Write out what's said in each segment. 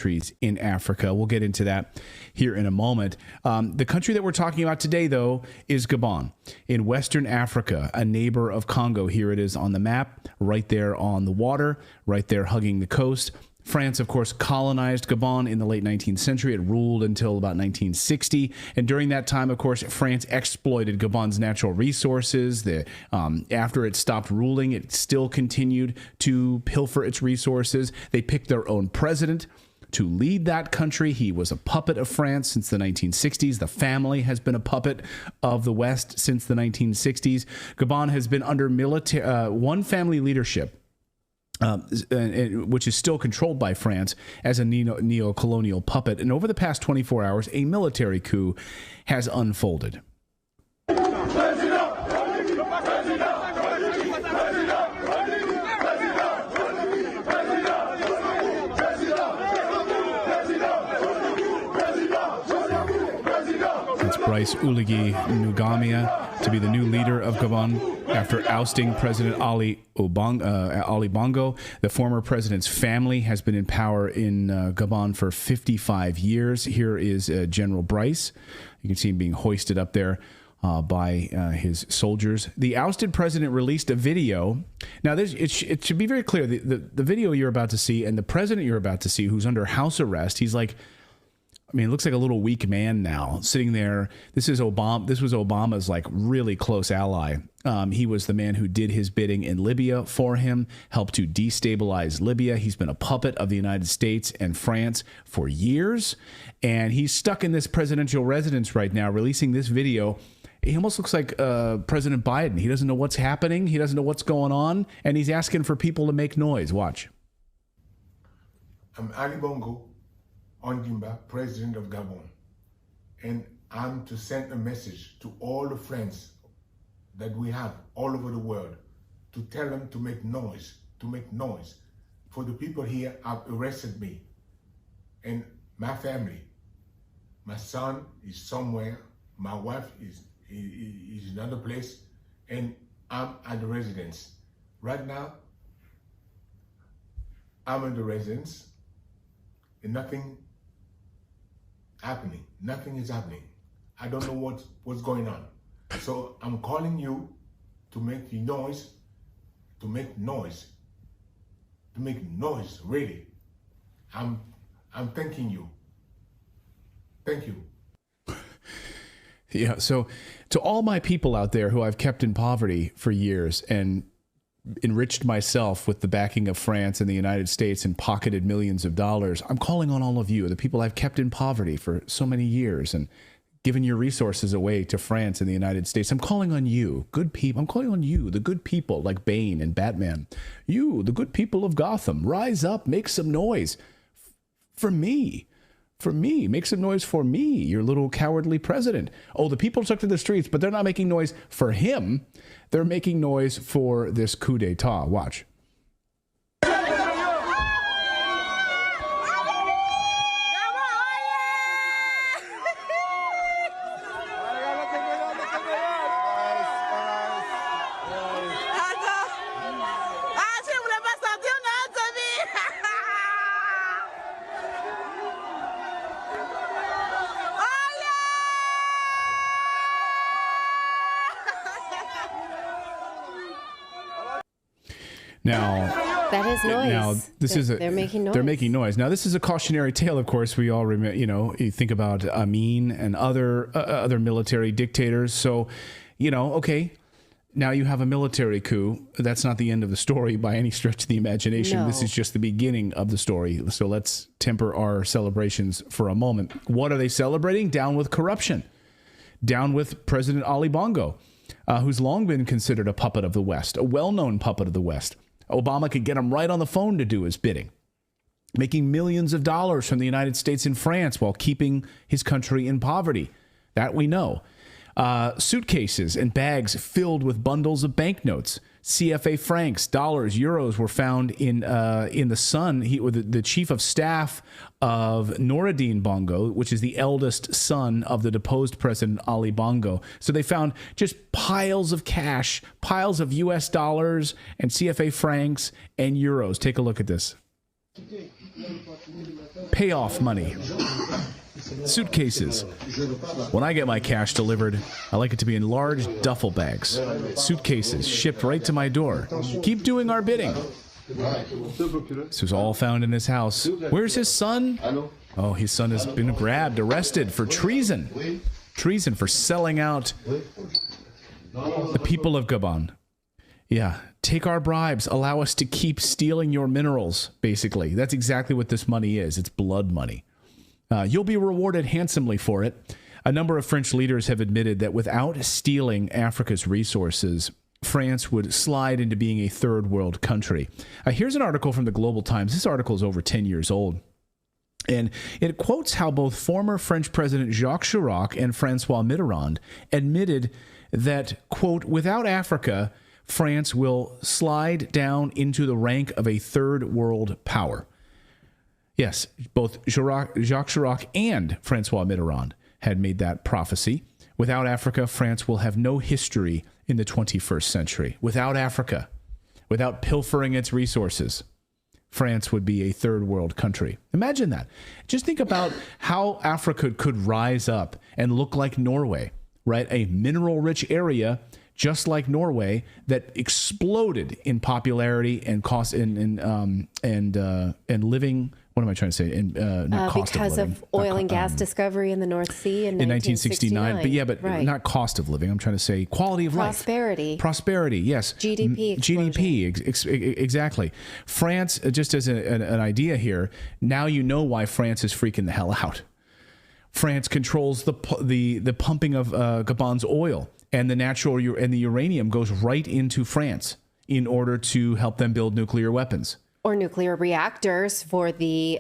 countries in Africa. We'll get into that here in a moment. The country that we're talking about today, though, is Gabon in Western Africa, a neighbor of Congo. Here it is on the map, right there on the water, right there hugging the coast. France, of course, colonized Gabon in the late 19th century. It ruled until about 1960. And during that time, of course, France exploited Gabon's natural resources. After it stopped ruling, it still continued to pilfer its resources. They picked their own president to lead that country. He was a puppet of France since the 1960s. The family has been a puppet of the West since the 1960s. Gabon has been under one family leadership, which is still controlled by France as a neo-colonial puppet. And over the past 24 hours, a military coup has unfolded. Bryce Oligui Nguema to be the new leader of Gabon after ousting President Ali Bongo. The former president's family has been in power in Gabon for 55 years. Here is General Bryce. You can see him being hoisted up there by his soldiers. The ousted president released a video. Now, it should be very clear. The video you're about to see and the president you're about to see, who's under house arrest, he's like, I mean, it looks like a little weak man now sitting there. This was Obama's like really close ally. He was the man who did his bidding in Libya for him, helped to destabilize Libya. He's been a puppet of the United States and France for years. And he's stuck in this presidential residence right now, releasing this video. He almost looks like President Biden. He doesn't know what's happening. He doesn't know what's going on. And he's asking for people to make noise. Watch. I'm Ali Bongo Ondimba, President of Gabon, and I'm to send a message to all the friends that we have all over the world to tell them to make noise, For the people here have arrested me and my family. My son is somewhere, my wife is in another place, and I'm at the residence. Right now, I'm in the residence and nothing is happening. I don't know what's going on. So I'm calling you to make noise, really. I'm thanking you. Thank you. Yeah, so to all my people out there who I've kept in poverty for years and enriched myself with the backing of France and the United States and pocketed millions of dollars, I'm calling on all of you, the people I've kept in poverty for so many years and given your resources away to France and the United States. I'm calling on you, good people. I'm calling on you, the good people like Bane and Batman. You, the good people of Gotham, rise up, make some noise for me. Make some noise for me, your little cowardly president. Oh, the people took to the streets, but they're not making noise for him. They're making noise for this coup d'etat. Watch. Now, that is noise. Now, they're making noise. They're making noise. Now, this is a cautionary tale. Of course, we all remember. You think about Amin and other military dictators. So, okay. Now you have a military coup. That's not the end of the story by any stretch of the imagination. No. This is just the beginning of the story. So let's temper our celebrations for a moment. What are they celebrating? Down with corruption. Down with President Ali Bongo, who's long been considered a puppet of the West, a well-known puppet of the West. Obama could get him right on the phone to do his bidding, making millions of dollars from the United States and France while keeping his country in poverty. That we know. Suitcases and bags filled with bundles of banknotes, CFA francs, dollars, euros were found in the son. The chief of staff of Noureddin Bongo, which is the eldest son of the deposed President Ali Bongo. So they found just piles of cash, piles of US dollars and CFA francs and euros. Take a look at this. Payoff money. Suitcases. When I get my cash delivered, I like it to be in large duffel bags. Suitcases shipped right to my door. Keep doing our bidding. This was all found in his house. Where's his son? Oh, his son has been grabbed, arrested for treason. Treason for selling out the people of Gabon. Yeah, take our bribes. Allow us to keep stealing your minerals, basically. That's exactly what this money is. It's blood money. You'll be rewarded handsomely for it. A number of French leaders have admitted that without stealing Africa's resources, France would slide into being a third world country. Here's an article from the Global Times. This article is over 10 years old. And it quotes how both former French President Jacques Chirac and Francois Mitterrand admitted that, quote, without Africa, France will slide down into the rank of a third world power. Yes, both Jacques Chirac and Francois Mitterrand had made that prophecy. Without Africa, France will have no history in the 21st century. Without Africa, without pilfering its resources, France would be a third world country. Imagine that. Just think about how Africa could rise up and look like Norway, right? A mineral-rich area just like Norway that exploded in popularity and cost and living. What am I trying to say? Not cost because of living. Of oil and gas discovery in the North Sea in 1969. But right. Not cost of living. I'm trying to say quality of life. Prosperity, yes. GDP explosion. GDP, exactly. France, just as an idea here, now you know why France is freaking the hell out. France controls the pumping of Gabon's oil, and the uranium goes right into France in order to help them build nuclear weapons. Or nuclear reactors for the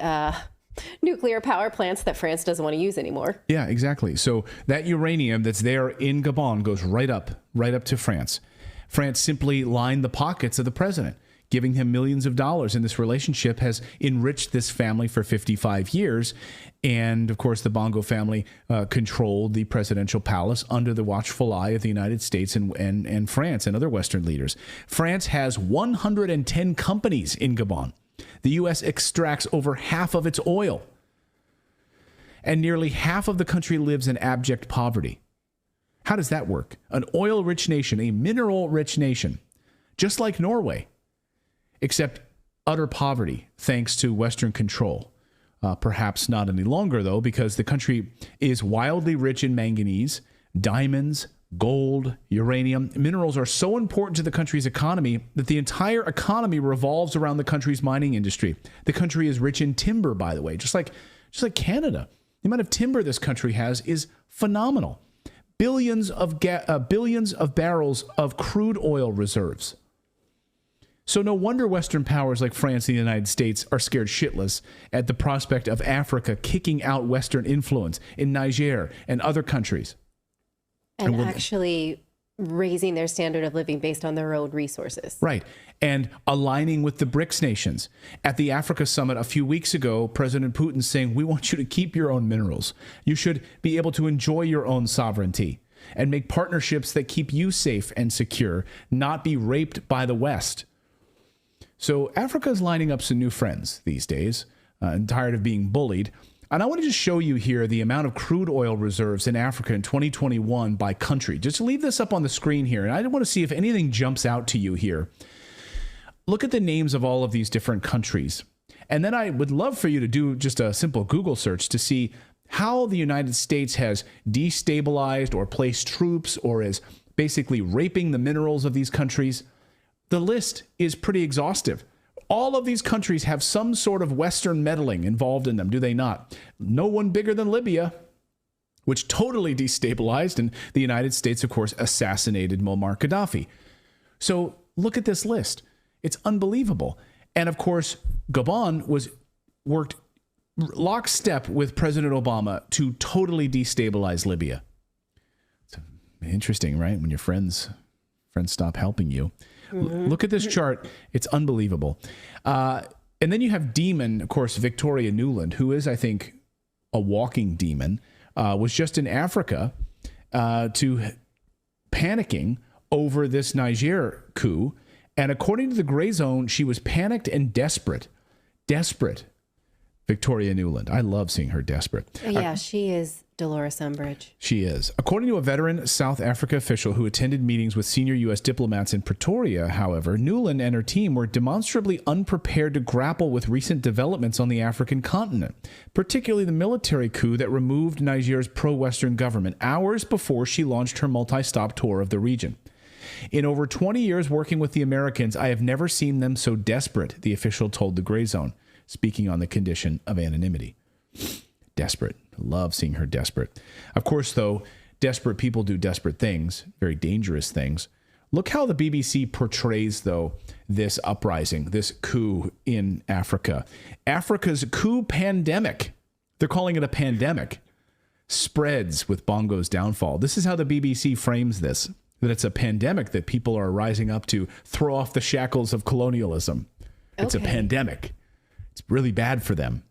nuclear power plants that France doesn't want to use anymore. Yeah, exactly. So that uranium that's there in Gabon goes right up to France. France simply lined the pockets of the president, giving him millions of dollars. And this relationship has enriched this family for 55 years. And, of course, the Bongo family controlled the presidential palace under the watchful eye of the United States and France and other Western leaders. France has 110 companies in Gabon. The U.S. extracts over half of its oil. And nearly half of the country lives in abject poverty. How does that work? An oil-rich nation, a mineral-rich nation, just like Norway, except utter poverty thanks to Western control. Perhaps not any longer, though, because the country is wildly rich in manganese, diamonds, gold, uranium. Minerals are so important to the country's economy that the entire economy revolves around the country's mining industry. The country is rich in timber, by the way, just like Canada. The amount of timber this country has is phenomenal. Billions of barrels of crude oil reserves. So no wonder Western powers like France and the United States are scared shitless at the prospect of Africa kicking out Western influence in Niger and other countries. And actually raising their standard of living based on their own resources. Right. And aligning with the BRICS nations. At the Africa Summit a few weeks ago, President Putin saying, we want you to keep your own minerals. You should be able to enjoy your own sovereignty and make partnerships that keep you safe and secure, not be raped by the West. So Africa is lining up some new friends these days, and tired of being bullied. And I want to just show you here the amount of crude oil reserves in Africa in 2021 by country. Just leave this up on the screen here, and I want to see if anything jumps out to you here. Look at the names of all of these different countries. And then I would love for you to do just a simple Google search to see how the United States has destabilized or placed troops or is basically raping the minerals of these countries. The list is pretty exhaustive. All of these countries have some sort of Western meddling involved in them, do they not? No one bigger than Libya, which totally destabilized, and the United States, of course, assassinated Muammar Gaddafi. So look at this list. It's unbelievable. And of course, Gabon worked lockstep with President Obama to totally destabilize Libya. It's interesting, right? When your friends stop helping you. Mm-hmm. Look at this chart. It's unbelievable. And then you have demon, of course, Victoria Nuland, who is, I think, a walking demon, was just in Africa panicking over this Niger coup. And according to the Gray Zone, she was panicked and desperate Victoria Nuland. I love seeing her desperate. Yeah, she is Dolores Umbridge. She is. According to a veteran South Africa official who attended meetings with senior U.S. diplomats in Pretoria, however, Nuland and her team were demonstrably unprepared to grapple with recent developments on the African continent, particularly the military coup that removed Niger's pro-Western government hours before she launched her multi-stop tour of the region. In over 20 years working with the Americans, I have never seen them so desperate, the official told the Gray Zone, speaking on the condition of anonymity. Desperate. Love seeing her desperate. Of course, though, desperate people do desperate things, very dangerous things. Look how the BBC portrays, though, this uprising, this coup in Africa. Africa's coup pandemic, they're calling it a pandemic, spreads with Bongo's downfall. This is how the BBC frames this, that it's a pandemic that people are rising up to throw off the shackles of colonialism. It's a pandemic. It's really bad for them.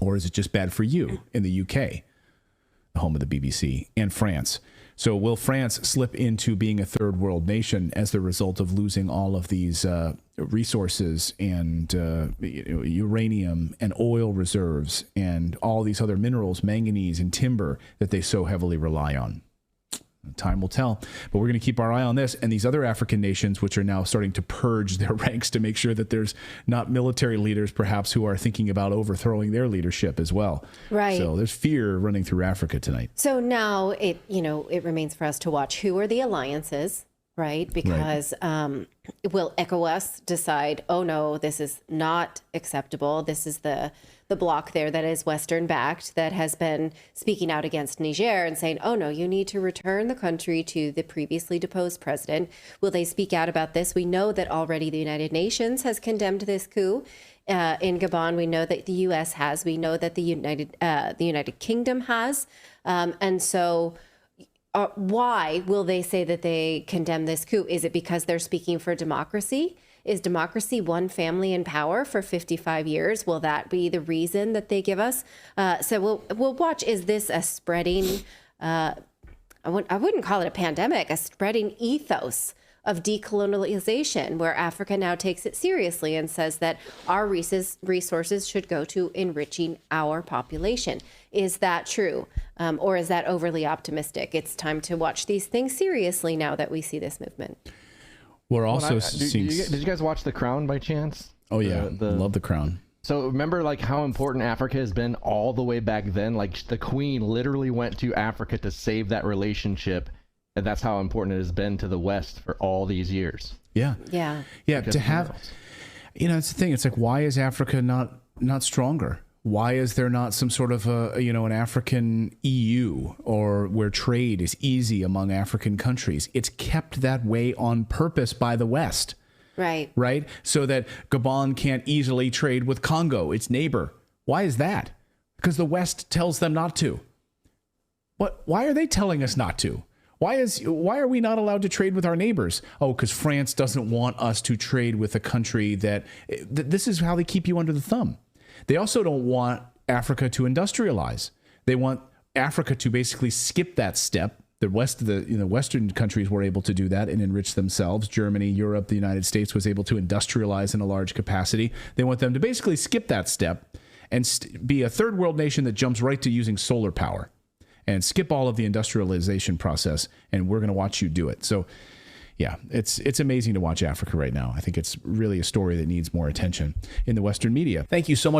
Or is it just bad for you in the UK, the home of the BBC, and France? So will France slip into being a third world nation as the result of losing all of these resources and uranium and oil reserves and all these other minerals, manganese and timber that they so heavily rely on? Time will tell, but we're going to keep our eye on this and these other African nations, which are now starting to purge their ranks to make sure that there's not military leaders, perhaps, who are thinking about overthrowing their leadership as well. Right. So there's fear running through Africa tonight. So now it remains for us to watch who are the alliances, right? Because will ECOWAS decide, oh no, this is not acceptable. This is the bloc there that is Western backed that has been speaking out against Niger and saying, oh no, you need to return the country to the previously deposed president. Will they speak out about this? We know that already the United Nations has condemned this coup in Gabon. We know that the U.S. has. We know that the United Kingdom has. And so why will they say that they condemn this coup? Is it because they're speaking for democracy? Is democracy one family in power for 55 years? Will that be the reason that they give us? So we'll watch. Is this a spreading, I wouldn't call it a pandemic, a spreading ethos of decolonialization, where Africa now takes it seriously and says that our resources should go to enriching our population? Is that true? Or is that overly optimistic? It's time to watch these things seriously now that we see this movement. We're also seeing... Did you guys watch The Crown by chance? Oh, yeah. Love The Crown. So remember like how important Africa has been all the way back then? Like the Queen literally went to Africa to save that relationship. And that's how important it has been to the West for all these years. Yeah. Yeah. Yeah. To have, it's the thing. It's like, why is Africa not stronger? Why is there not some sort of an African EU or where trade is easy among African countries? It's kept that way on purpose by the West. Right. Right. So that Gabon can't easily trade with Congo, its neighbor. Why is that? Because the West tells them not to. Why are they telling us not to? Why are we not allowed to trade with our neighbors? Oh, because France doesn't want us to trade with a country that this is how they keep you under the thumb. They also don't want Africa to industrialize. They want Africa to basically skip that step. The Western countries were able to do that and enrich themselves. Germany, Europe, the United States was able to industrialize in a large capacity. They want them to basically skip that step and be a third world nation that jumps right to using solar power and skip all of the industrialization process. And we're going to watch you do it. So yeah, it's amazing to watch Africa right now. I think it's really a story that needs more attention in the Western media. Thank you so much.